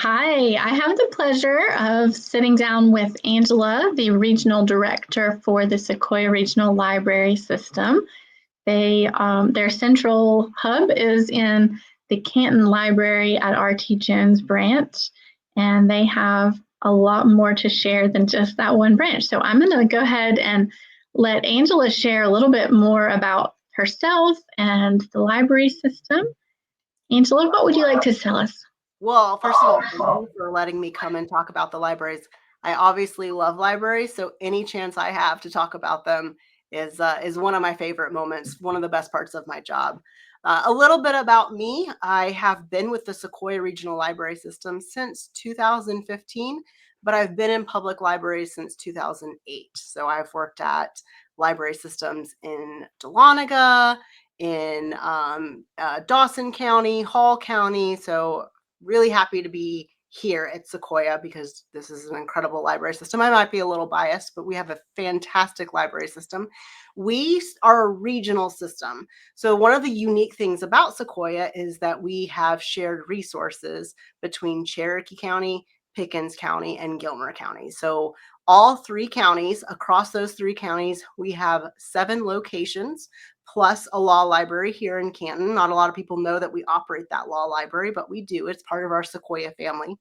Hi, I have the pleasure of sitting down with Angela, the regional director for the Sequoyah Regional Library System. Their central hub is in the Canton Library at R.T. Jones branch, and they have a lot more to share than just that one branch. So I'm going to go ahead and let Angela share a little bit more about herself and the library system. Angela, what would you like to tell us? Well, first of all, thank you for letting me come and talk about the libraries. I obviously love libraries, so any chance I have to talk about them is one of my favorite moments, one of the best parts of my job. A little bit about me. I have been with the Sequoyah Regional Library System since 2015, but I've been in public libraries since 2008. So I've worked at library systems in Dahlonega, in Dawson County, Hall County. So really happy to be here at Sequoyah because this is an incredible library system. I might be a little biased, but we have a fantastic library system. We are a regional system. So one of the unique things about Sequoyah is that we have shared resources between Cherokee County, Pickens County, and Gilmer County. So all three counties, across those three counties, we have 7 locations plus a law library here in Canton. Not a lot of people know that we operate that law library, but we do. It's part of our Sequoyah family.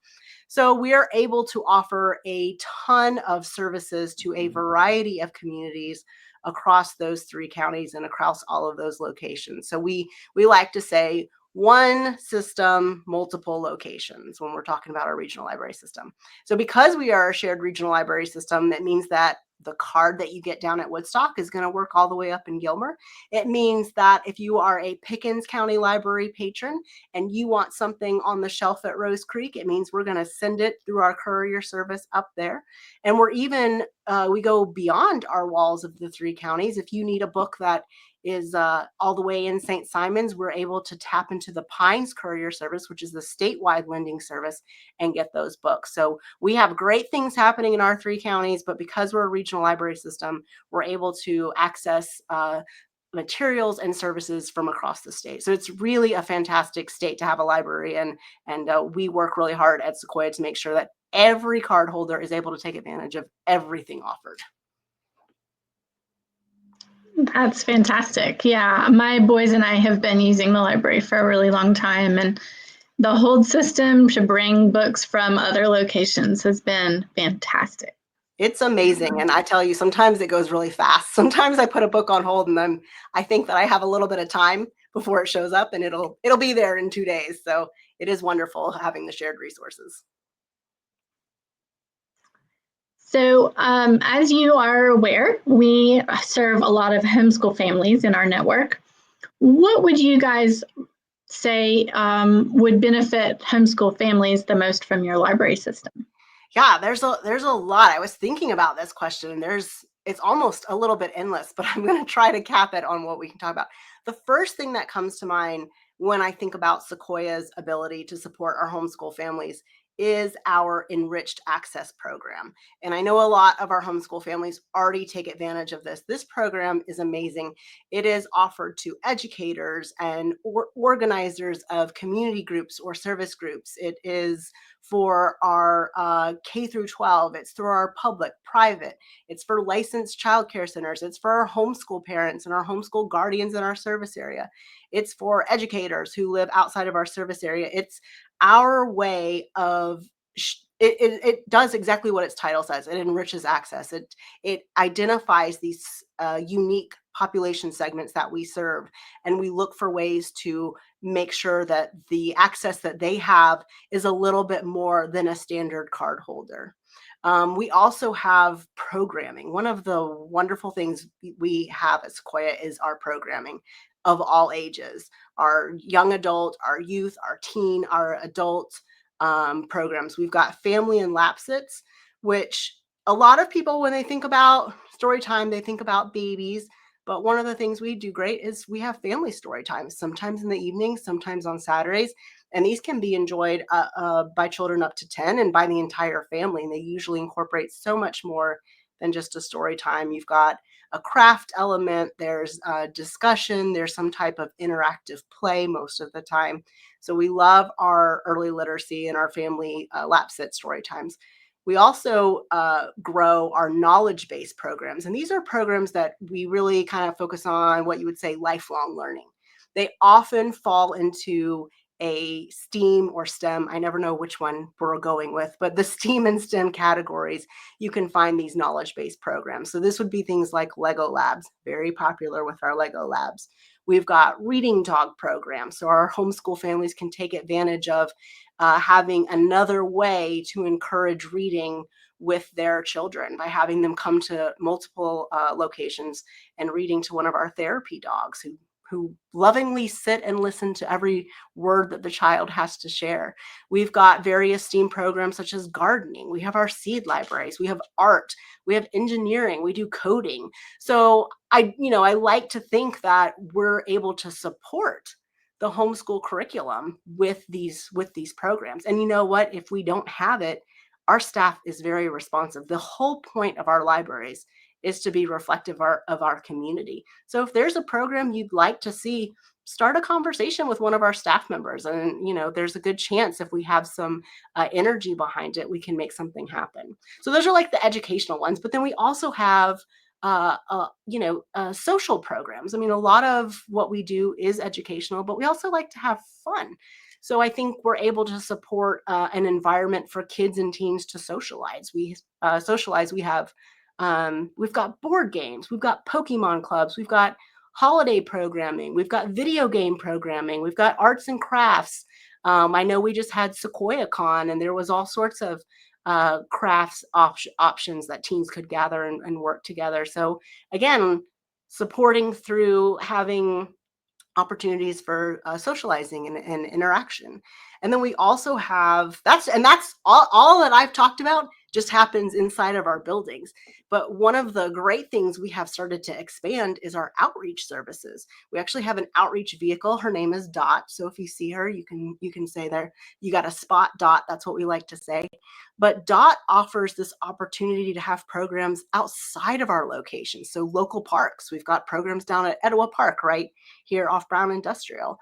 So we are able to offer a ton of services to a variety of communities across those 3 counties and across all of those locations. So we like to say one system, multiple locations when we're talking about our regional library system. So because we are a shared regional library system, that means that the card that you get down at Woodstock is going to work all the way up in Gilmer. It means that if you are a Pickens County Library patron and you want something on the shelf at Rose Creek, it means we're going to send it through our courier service up there. And we go beyond our walls of the 3 counties. If you need a book that is all the way in St. Simons, we're able to tap into the Pines Courier Service, which is the statewide lending service, and get those books. So we have great things happening in our 3 counties, but because we're a regional library system, we're able to access materials and services from across the state. So it's really a fantastic state to have a library, and we work really hard at Sequoyah to make sure that every card holder is able to take advantage of everything offered. That's fantastic. Yeah, my boys and I have been using the library for a really long time, and the hold system to bring books from other locations has been fantastic. It's amazing. And I tell you, sometimes it goes really fast. Sometimes I put a book on hold and then I think that I have a little bit of time before it shows up, and it'll be there in 2 days. So it is wonderful having the shared resources. So, as you are aware, we serve a lot of homeschool families in our network. What would you guys say would benefit homeschool families the most from your library system? Yeah, there's a lot. I was thinking about this question, and it's almost a little bit endless, but I'm going to try to cap it on what we can talk about. The first thing that comes to mind when I think about Sequoiah's ability to support our homeschool families is our enriched access program. And I know a lot of our homeschool families already take advantage of this. This program is amazing. It is offered to educators and organizers of community groups or service groups. It is for our K through 12. It's through our public, private. It's for licensed childcare centers. It's for our homeschool parents and our homeschool guardians in our service area. It's for educators who live outside of our service area. It's our way of it does exactly what its title says. It enriches access. It identifies these unique population segments that we serve, and we look for ways to make sure that the access that they have is a little bit more than a standard card holder. We also have programming. One of the wonderful things we have at Sequoyah is our programming of all ages, our young adult, our youth, our teen, our adult programs. We've got family and lap sits, which a lot of people, when they think about story time, they think about babies. But one of the things we do great is we have family story times, sometimes in the evening, sometimes on Saturdays. And these can be enjoyed by children up to 10 and by the entire family. And they usually incorporate so much more than just a story time. You've got a craft element, there's discussion, there's some type of interactive play most of the time. So we love our early literacy and our family lap sit story times. We also grow our knowledge-based programs. And these are programs that we really kind of focus on what you would say lifelong learning. They often fall into a STEAM or STEM. I never know which one we're going with, but the STEAM and STEM categories, you can find these knowledge-based programs. So this would be things like Lego Labs, very popular with our Lego Labs. We've got reading dog programs, so our homeschool families can take advantage of having another way to encourage reading with their children by having them come to multiple locations and reading to one of our therapy dogs who lovingly sit and listen to every word that the child has to share. We've got various STEAM programs such as gardening. We have our seed libraries. We have art. We have engineering. We do coding. So I like to think that we're able to support the homeschool curriculum with these programs. And you know what? If we don't have it, our staff is very responsive. The whole point of our libraries is to be reflective of our community. So if there's a program you'd like to see, start a conversation with one of our staff members. And, there's a good chance if we have some energy behind it, we can make something happen. So those are like the educational ones. But then we also have social programs. I mean, a lot of what we do is educational, but we also like to have fun. So I think we're able to support an environment for kids and teens to socialize. We have we've got board games, we've got Pokemon clubs, we've got holiday programming, we've got video game programming, we've got arts and crafts. I know we just had Sequoyah Con, and there was all sorts of crafts options that teens could gather and work together. So again, supporting through having opportunities for socializing and interaction. And then we also have that's all that I've talked about just happens inside of our buildings. But one of the great things we have started to expand is our outreach services. We actually have an outreach vehicle. Her name is Dot. So if you see her, you can say there, you got a spot, Dot. That's what we like to say. But Dot offers this opportunity to have programs outside of our location. So local parks. We've got programs down at Etowah Park, right here off Brown Industrial.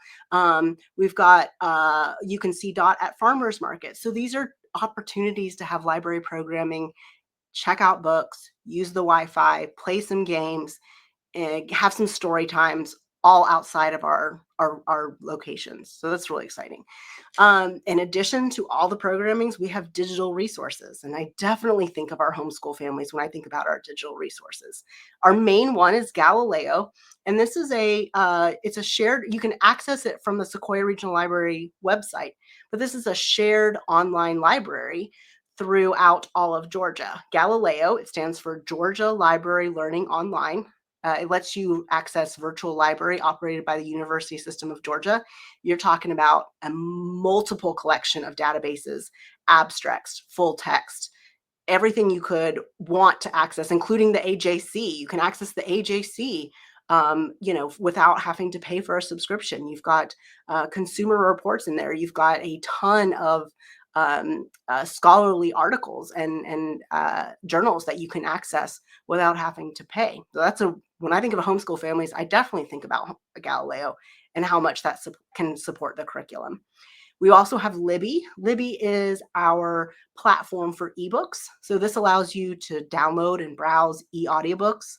We've got, you can see Dot at farmers market. So these are opportunities to have library programming, check out books, use the Wi-Fi, play some games, and have some story times all outside of our locations. So that's really exciting. In addition to all the programmings, we have digital resources. And I definitely think of our homeschool families when I think about our digital resources. Our main one is Galileo. And this is it's a shared, you can access it from the Sequoyah Regional Library website, but this is a shared online library throughout all of Georgia. Galileo, it stands for Georgia Library Learning Online. It lets you access virtual library operated by the University System of Georgia. You're talking about a multiple collection of databases, abstracts, full text, everything you could want to access, including the AJC. You can access the AJC, without having to pay for a subscription. You've got consumer reports in there. You've got a ton of scholarly articles and journals that you can access without having to pay. So when I think of homeschool families, I definitely think about Galileo and how much that can support the curriculum. We also have Libby. Libby is our platform for ebooks. So this allows you to download and browse e-audiobooks,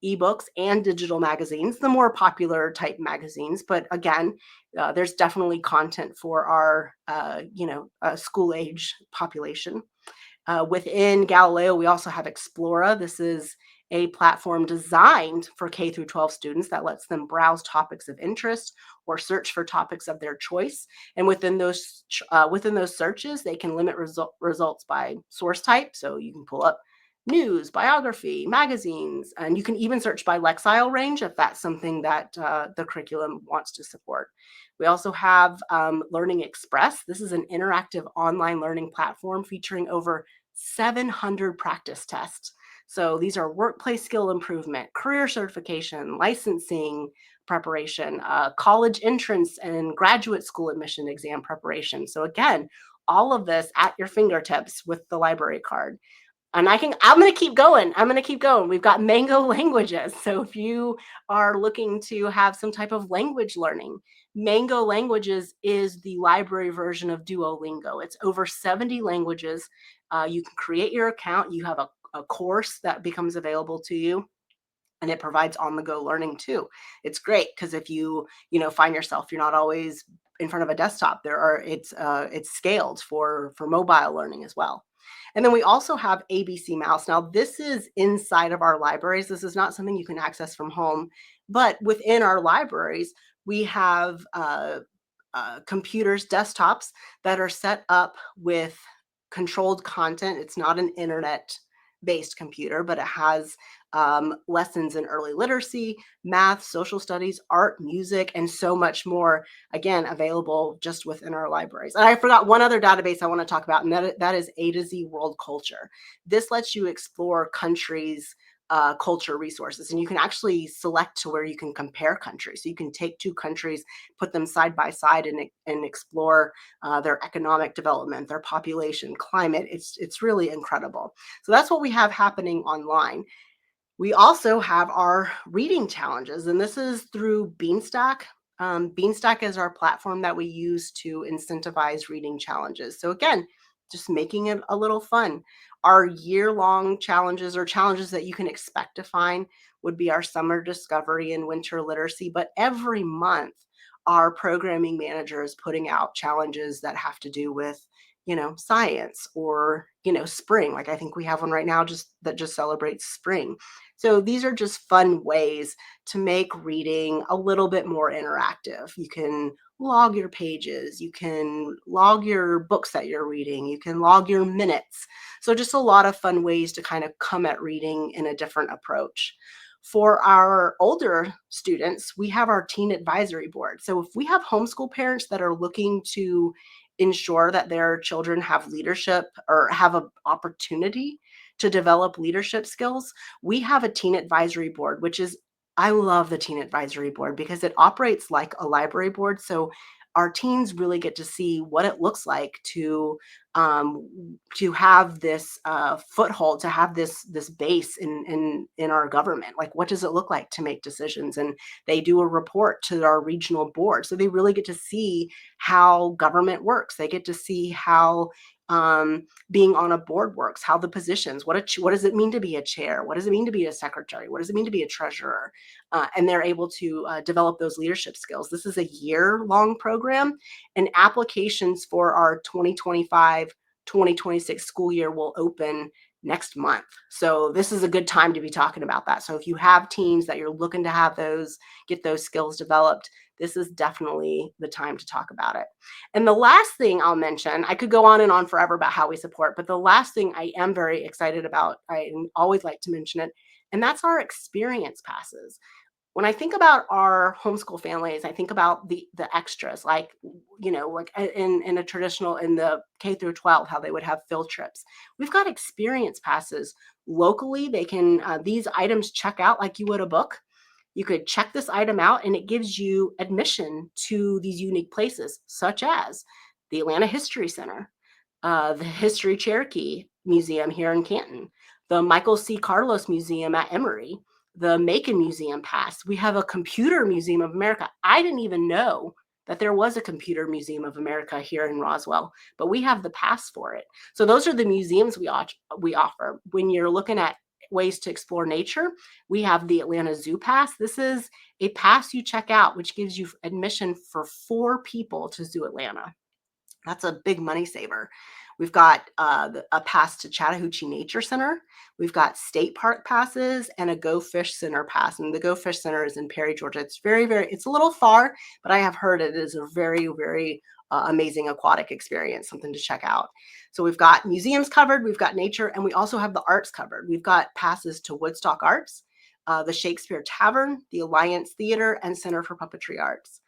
ebooks, and digital magazines, the more popular type magazines. But again, there's definitely content for our, school age population. Within Galileo, we also have Explora. This is a platform designed for K through 12 students that lets them browse topics of interest or search for topics of their choice. And within those searches, they can limit results by source type. So you can pull up news, biography, magazines, and you can even search by Lexile range if that's something that the curriculum wants to support. We also have Learning Express. This is an interactive online learning platform featuring over 700 practice tests. So these are workplace skill improvement, career certification, licensing preparation, college entrance and graduate school admission exam preparation. So again, all of this at your fingertips with the library card. And I'm going to keep going. I'm going to keep going. We've got Mango Languages. So if you are looking to have some type of language learning, Mango Languages is the library version of Duolingo. It's over 70 languages. You can create your account. You have a course that becomes available to you, and it provides on-the-go learning too. It's great because if you find yourself you're not always in front of a desktop, it's scaled for mobile learning as well. And then we also have ABC Mouse. Now, this is inside of our libraries. This is not something you can access from home, but within our libraries, we have computers, desktops that are set up with controlled content. It's not an internet-based computer, but it has lessons in early literacy, math, social studies, art, music, and so much more, again, available just within our libraries. And I forgot one other database I want to talk about, and that is A to Z World Culture. This lets you explore countries' culture resources, and you can actually select to where you can compare countries. So you can take two countries, put them side by side, and explore their economic development, their population, climate. It's really incredible. So that's what we have happening online. We also have our reading challenges, and this is through Beanstack. Beanstack is our platform that we use to incentivize reading challenges. So again, just making it a little fun. Our year-long challenges, or challenges that you can expect to find, would be our summer discovery and winter literacy. But every month, our programming manager is putting out challenges that have to do with science, or spring. Like I think we have one right now that just celebrates spring. So these are just fun ways to make reading a little bit more interactive. You can log your pages, you can log your books that you're reading, you can log your minutes. So just a lot of fun ways to kind of come at reading in a different approach. For our older students, we have our teen advisory board. So if we have homeschool parents that are looking to ensure that their children have leadership, or have an opportunity to develop leadership skills, we have a teen advisory board, I love the teen advisory board because it operates like a library board. So our teens really get to see what it looks like to have this foothold, to have this base in our government. Like, what does it look like to make decisions? And they do a report to our regional board, so they really get to see how government works. They get to see how being on a board works, how the positions, what does it mean to be a chair? What does it mean to be a secretary? What does it mean to be a treasurer? And they're able to develop those leadership skills. This is a year-long program, and applications for our 2025-2026 school year will open next month. So this is a good time to be talking about that. So if you have teams that you're looking to get those skills developed, this is definitely the time to talk about it. And the last thing I'll mention, I could go on and on forever about how we support, but the last thing I am very excited about, I always like to mention it, and that's our experience passes. When I think about our homeschool families, I think about the extras, like like in the K through 12, how they would have field trips. We've got experience passes locally. They can these items check out like you would a book. You could check this item out, and it gives you admission to these unique places, such as the Atlanta History Center, the History Cherokee Museum here in Canton, the Michael C. Carlos Museum at Emory, the Macon Museum Pass. We have a Computer Museum of America. I didn't even know that there was a Computer Museum of America here in Roswell, but we have the pass for it. So those are the museums we offer. When you're looking at ways to explore nature, we have the Atlanta Zoo Pass. This is a pass you check out, which gives you admission for 4 people to Zoo Atlanta. That's a big money saver. We've got a pass to Chattahoochee Nature Center. We've got state park passes and a Go Fish Center pass. And the Go Fish Center is in Perry, Georgia. It's it's a little far, but I have heard it is a very, very amazing aquatic experience, something to check out. So we've got museums covered, we've got nature, and we also have the arts covered. We've got passes to Woodstock Arts, the Shakespeare Tavern, the Alliance Theater, and Center for Puppetry Arts.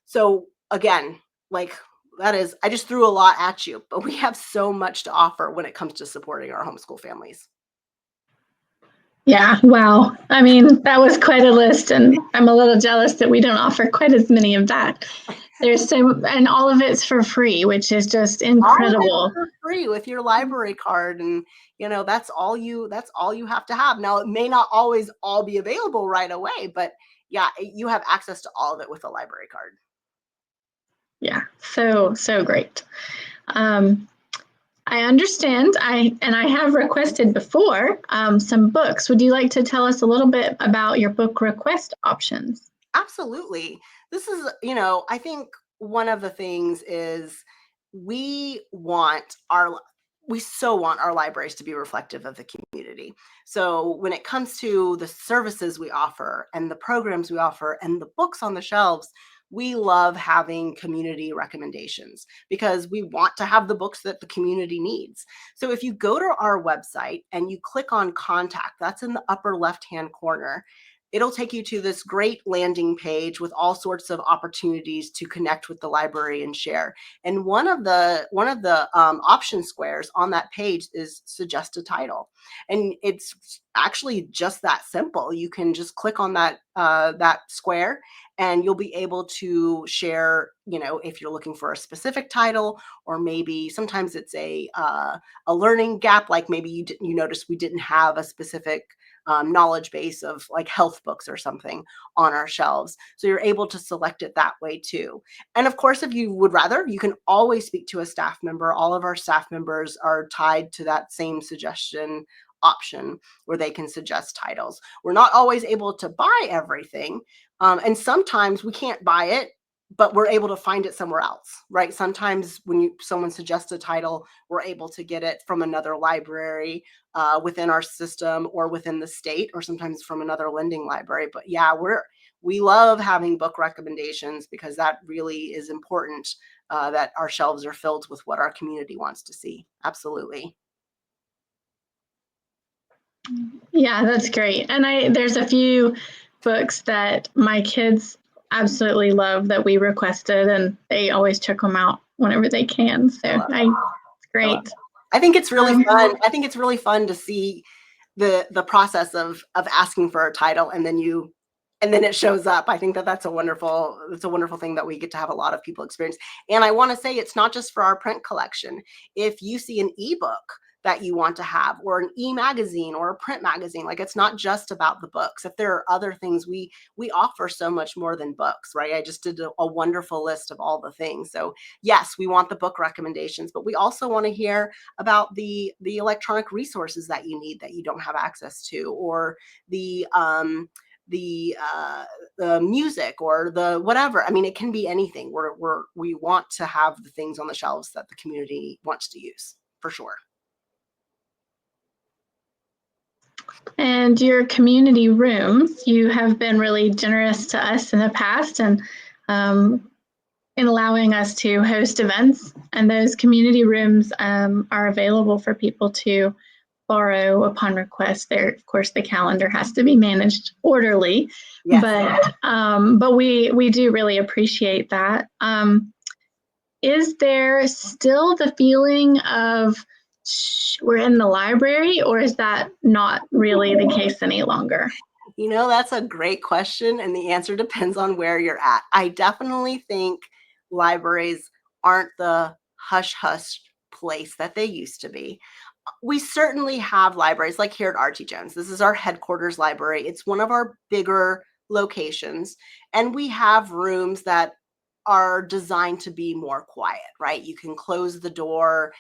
So again, I just threw a lot at you, but we have so much to offer when it comes to supporting our homeschool families. Yeah, wow. I mean, that was quite a list, and I'm a little jealous that we don't offer quite as many of that. There's so, and all of it's for free, which is just All of it incredible. for free with your library card, and that's all you have to have. Now, it may not always all be available right away, but yeah, you have access to all of it with a library card. Yeah, so great. Um, I understand. I have requested before some books. Would you like to tell us a little bit about your book request options? Absolutely. This is, I think one of the things is we want our we so want our libraries to be reflective of the community. So when it comes to the services we offer and the programs we offer and the books on the shelves, we love having community recommendations because we want to have the books that the community needs. So if you go to our website and you click on contact, that's in the upper left-hand corner, it'll take you to this great landing page with all sorts of opportunities to connect with the library and share. And one of the option squares on that page is suggest a title, and it's actually just that simple. You can just click on that square, and you'll be able to share. If you're looking for a specific title, or maybe sometimes it's a learning gap, like maybe you noticed we didn't have a specific knowledge base of like health books or something on our shelves. So you're able to select it that way too. And of course, if you would rather, you can always speak to a staff member. All of our staff members are tied to that same suggestion option where they can suggest titles. We're not always able to buy everything. And sometimes we can't buy it, but we're able to find it somewhere else, right? Sometimes when someone suggests a title, we're able to get it from another library within our system or within the state, or sometimes from another lending library. But yeah, we love having book recommendations because that really is important, that our shelves are filled with what our community wants to see. Absolutely. Yeah, that's great. And there's a few books that my kids absolutely love that we requested, and they always check them out whenever they can. So I love that. it's I love great. that. I think it's really Um, fun. I think it's really fun to see the process of asking for a title, and then it shows up. I think that that's a wonderful thing that we get to have a lot of people experience. And I want to say it's not just for our print collection. If you see an ebook that you want to have, or an e-magazine or a print magazine, like, it's not just about the books. If there are other things, we offer so much more than books, right? I just did a wonderful list of all the things. So yes, we want the book recommendations, but we also want to hear about the electronic resources that you need that you don't have access to, or the the uh the music, or the whatever. I mean, it can be anything. We want to have the things on the shelves that the community wants to use, for sure. and your community rooms, you have been really generous to us in the past, and um, in allowing us to host events. And those community rooms are available for people to borrow upon request. There, of course, the calendar has to be managed orderly, Yes. but we do really appreciate that. Is there still the feeling of we're in the library, or is that not really the case any longer? That's a great question, and the answer depends on where you're at. I definitely think libraries aren't the hush hush place that they used to be. We certainly have libraries like here at RT Jones. This is our headquarters library. It's one of our bigger locations, and we have rooms that are designed to be more quiet, right? You can close the door.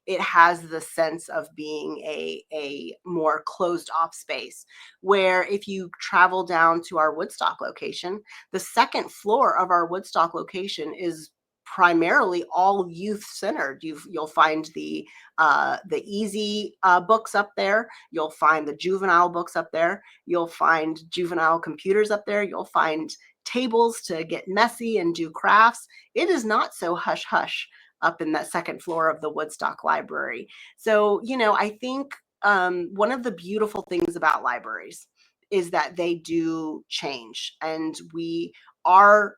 It has the sense of being a more closed off space. Where if you travel down to our Woodstock location, the second floor of our Woodstock location is primarily all youth centered. You'll find the easy books up there. You'll find the juvenile books up there. You'll find juvenile computers up there. You'll find tables to get messy and do crafts. It is not so hush hush up in that second floor of the Woodstock Library. So, I think one of the beautiful things about libraries is that they do change, and we are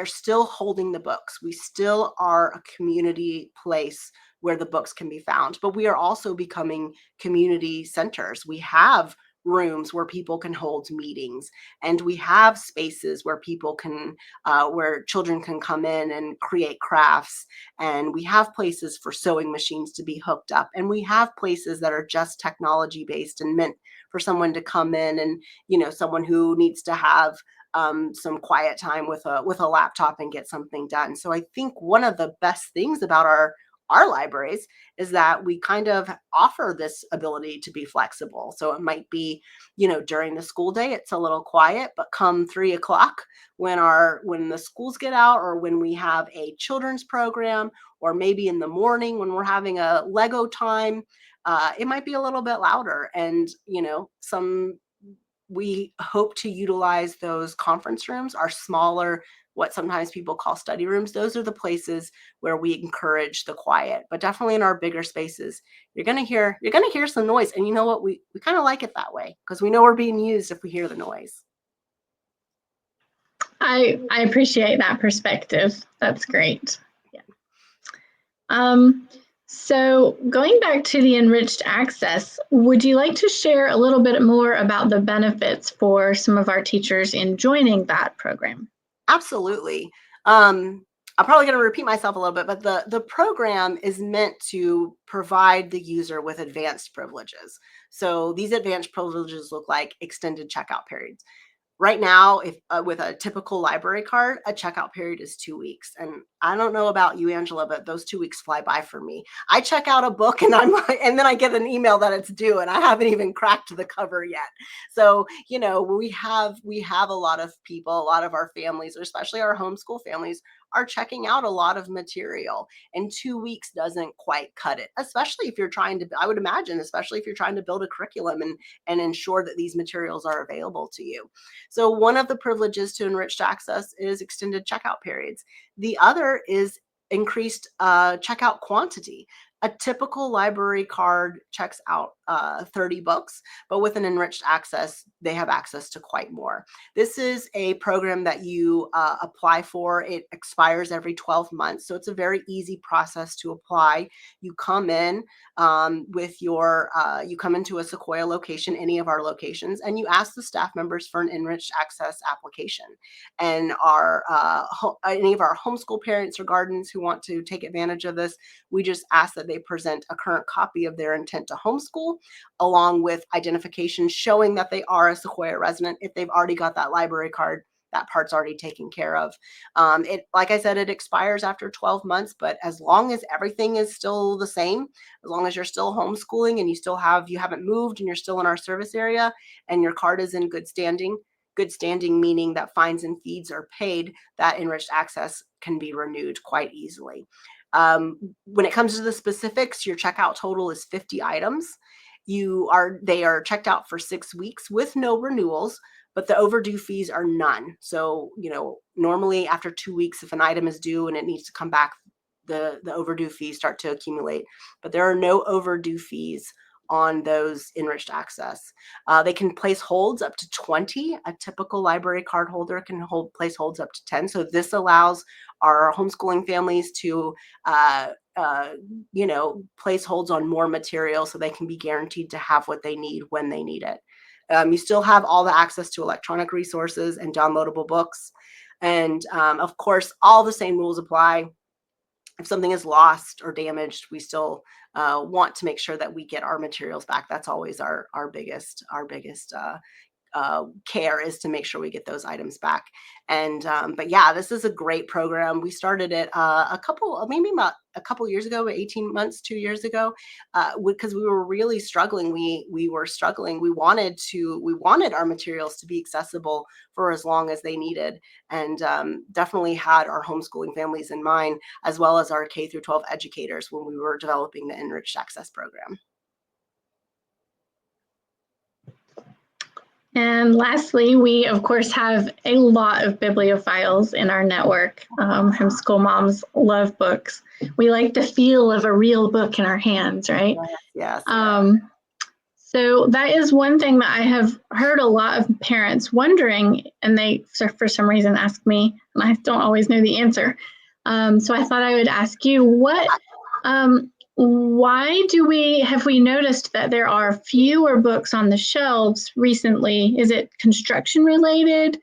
still holding the books. We still are a community place where the books can be found, but we are also becoming community centers. We have rooms where people can hold meetings, and we have spaces where people can where children can come in and create crafts, and we have places for sewing machines to be hooked up, and we have places that are just technology based and meant for someone to come in, and someone who needs to have some quiet time with a laptop and get something done. So I think one of the best things about our libraries is that we kind of offer this ability to be flexible. So it might be, during the school day, it's a little quiet, but come 3 o'clock when the schools get out, or when we have a children's program, or maybe in the morning when we're having a Lego time, it might be a little bit louder. And, we hope to utilize those conference rooms, our smaller, what sometimes people call study rooms. Those are the places where we encourage the quiet. But definitely in our bigger spaces, you're gonna hear some noise. And you know what? We kind of like it that way, because we know we're being used if we hear the noise. I appreciate that perspective. That's great. Yeah. So going back to the enriched access, would you like to share a little bit more about the benefits for some of our teachers in joining that program? Absolutely. I'm probably going to repeat myself a little bit, but the program is meant to provide the user with advanced privileges. So these advanced privileges look like extended checkout periods. Right now, if with a typical library card, a checkout period is 2 weeks. And I don't know about you, Angela, but those 2 weeks fly by for me. I check out a book and and then I get an email that it's due, and I haven't even cracked the cover yet. So, we have a lot of people, a lot of our families, especially our homeschool families, are checking out a lot of material, and 2 weeks doesn't quite cut it, especially if you're trying to, I would imagine, especially if you're trying to build a curriculum and ensure that these materials are available to you. So one of the privileges to enriched access is extended checkout periods. The other is increased checkout quantity. A typical library card checks out 30 books, but with an enriched access, they have access to quite more. This is a program that you apply for. It expires every 12 months, so it's a very easy process to apply. You come in you come into a Sequoyah location, any of our locations, and you ask the staff members for an enriched access application. And any of our homeschool parents or guardians who want to take advantage of this, we just ask that they present a current copy of their intent to homeschool, along with identification showing that they are a Sequoyah resident. If they've already got that library card, that part's already taken care of. Like I said, it expires after 12 months, but as long as everything is still the same, as long as you're still homeschooling and you haven't moved and you're still in our service area and your card is in good standing meaning that fines and fees are paid, that enriched access can be renewed quite easily. When it comes to the specifics, your checkout total is 50 items. They are checked out for 6 weeks with no renewals, but the overdue fees are none. So, normally after 2 weeks, if an item is due and it needs to come back, the overdue fees start to accumulate. But there are no overdue fees on those enriched access. They can place holds up to 20. A typical library card holder can place holds up to 10. So this allows our homeschooling families to place holds on more material so they can be guaranteed to have what they need when they need it. You still have all the access to electronic resources and downloadable books. And of course, all the same rules apply. If something is lost or damaged, we still want to make sure that we get our materials back. That's always our biggest care, is to make sure we get those items back. And but yeah, this is a great program. We started it about a couple years ago, 18 months, 2 years ago, because we were really struggling. We were struggling. We wanted our materials to be accessible for as long as they needed, and definitely had our homeschooling families in mind, as well as our K through 12 educators when we were developing the enriched access program. And lastly, we of course have a lot of bibliophiles in our network. Homeschool moms love books. We like the feel of a real book in our hands, right? Yes. So that is one thing that I have heard a lot of parents wondering, and they for some reason ask me, and I don't always know the answer. So I thought I would ask you, what why have we noticed that there are fewer books on the shelves recently? Is it construction related?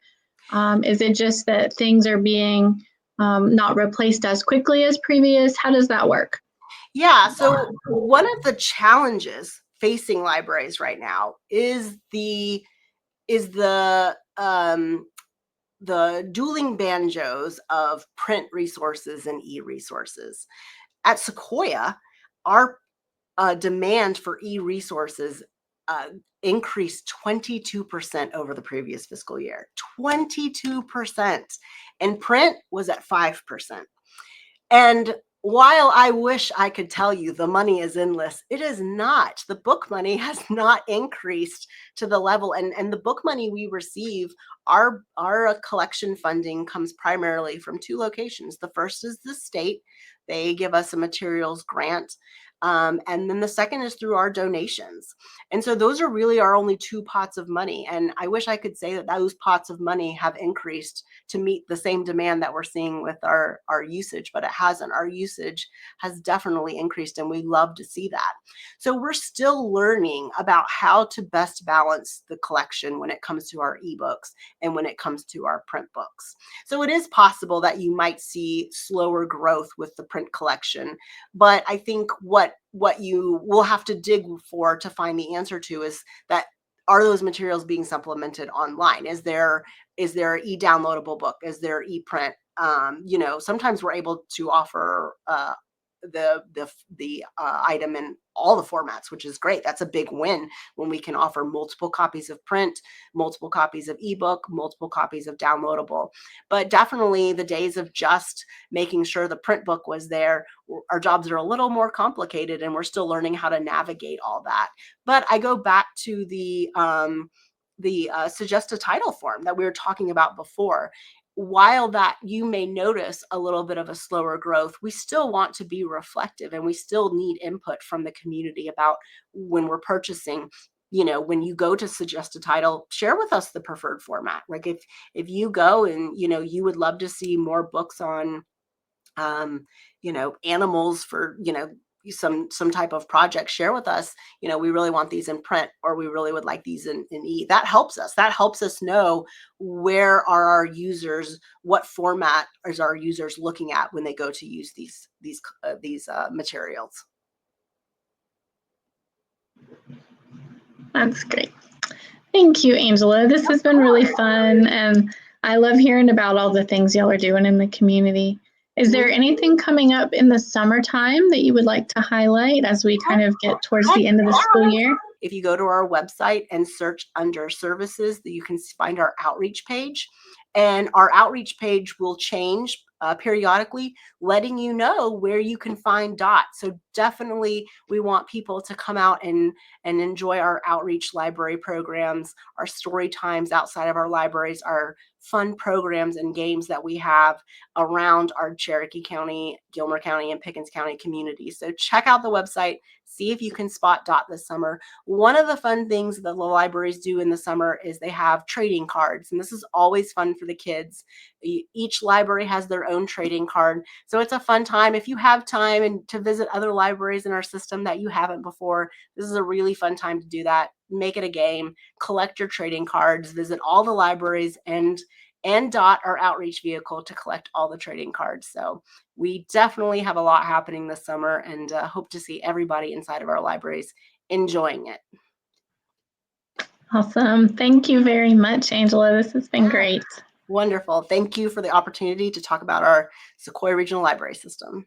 Is it just that things are being not replaced as quickly as previous? How does that work? Yeah, so one of the challenges facing libraries right now is the dueling banjos of print resources and e-resources. At Sequoyah, our demand for e-resources increased 22% over the previous fiscal year. 22%. And print was at 5%. And while I wish I could tell you the money is endless, it is not. The book money has not increased to the level, and the book money we receive, our collection funding comes primarily from two locations. The first is the state. They give us a materials grant. And then the second is through our donations. And so those are really our only two pots of money. And I wish I could say that those pots of money have increased to meet the same demand that we're seeing with our usage, but it hasn't. Our usage has definitely increased, and we love to see that. So we're still learning about how to best balance the collection when it comes to our ebooks and when it comes to our print books. So it is possible that you might see slower growth with the print collection, but I think what you will have to dig for to find the answer to is that, are those materials being supplemented online? Is there e-downloadable book? Is there e-print? Sometimes we're able to offer the item in all the formats, which is great. That's a big win when we can offer multiple copies of print, multiple copies of ebook, multiple copies of downloadable. But definitely the days of just making sure the print book was there, our jobs are a little more complicated, and we're still learning how to navigate all that. But I go back to the suggest a title form that we were talking about before. While that you may notice a little bit of a slower growth, we still want to be reflective, and we still need input from the community about when we're purchasing. When you go to suggest a title, share with us the preferred format. Like if you go and you would love to see more books on animals for some type of project, share with us, we really want these in print, or we really would like these in that helps us know where are our users, what format is our users looking at when they go to use these materials. That's great. Thank you, Angela. This has been really fun, and I love hearing about all the things y'all are doing in the community. Is there anything coming up in the summertime that you would like to highlight as we kind of get towards the end of the school year? If you go to our website and search under services, you can find our outreach page, and our outreach page will change periodically, letting you know where you can find DOT. So definitely we want people to come out and enjoy our outreach library programs, our story times outside of our libraries, our fun programs and games that we have around our Cherokee County, Gilmer County, and Pickens County communities. So check out the website, see if you can spot DOT this summer. One of the fun things that the libraries do in the summer is they have trading cards, and this is always fun for the kids. Each library has their own trading card, so it's a fun time. If you have time and to visit other libraries in our system that you haven't before, this is a really fun time to do that. Make it a game, collect your trading cards, visit all the libraries, and DOT, our outreach vehicle, to collect all the trading cards. So we definitely have a lot happening this summer, and hope to see everybody inside of our libraries enjoying it. Awesome. Thank you very much, Angela. This has been great. Wonderful. Thank you for the opportunity to talk about our Sequoyah Regional Library System.